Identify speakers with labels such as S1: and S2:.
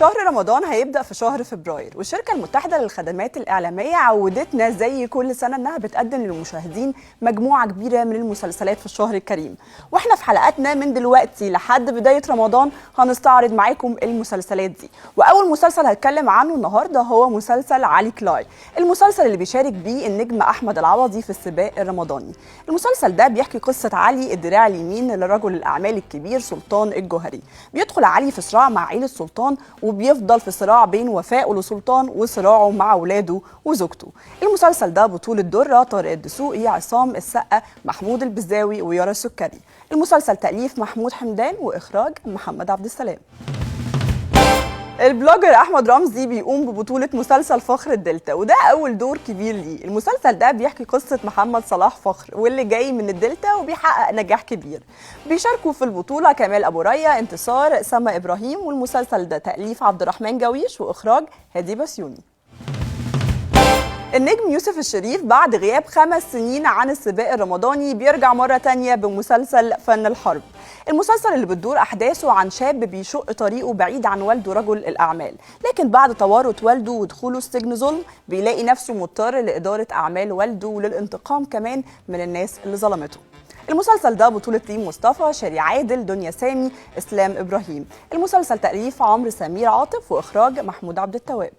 S1: شهر رمضان هيبدأ في شهر فبراير، والشركة المتحدة للخدمات الإعلامية عودتنا زي كل سنة إنها بتقدم للمشاهدين مجموعة كبيرة من المسلسلات في الشهر الكريم. واحنا في حلقاتنا من دلوقتي لحد بداية رمضان هنستعرض معاكم المسلسلات دي. وأول مسلسل هتكلم عنه النهاردة هو مسلسل علي كلاي، المسلسل اللي بيشارك بيه النجم أحمد العوضي في السباق الرمضاني. المسلسل ده بيحكي قصة علي الدراع اليمين لرجل الأعمال الكبير سلطان الجوهري. بيدخل علي في صراع مع عائلة سلطان، وبيفضل في صراع بين وفائه لسلطان وصراعه مع اولاده وزوجته. المسلسل ده بطولة درة، طارق الدسوقي، عصام السقا، محمود البزاوي، ويارا السكري. المسلسل تأليف محمود حمدان وإخراج محمد عبد السلام. البلوجر احمد رمزي بيقوم ببطوله مسلسل فخر الدلتا، وده اول دور كبير ليه. المسلسل ده بيحكي قصه محمد صلاح فخر واللي جاي من الدلتا وبيحقق نجاح كبير. بيشاركوا في البطوله كمال ابو ريا، انتصار، سما ابراهيم. والمسلسل ده تاليف عبد الرحمن جويش واخراج هادي بسيوني. النجم يوسف الشريف بعد غياب 5 سنين عن السباق الرمضاني بيرجع مرة تانية بمسلسل فن الحرب. المسلسل اللي بتدور أحداثه عن شاب بيشق طريقه بعيد عن والده رجل الأعمال، لكن بعد تورط والده ودخوله السجن ظلم بيلاقي نفسه مضطر لإدارة أعمال والده وللانتقام كمان من الناس اللي ظلمته. المسلسل ده بطولة ريم مصطفى، شيري عادل، دنيا سامي، إسلام إبراهيم. المسلسل تأليف عمرو سمير عاطف وإخراج محمود عبد التواب.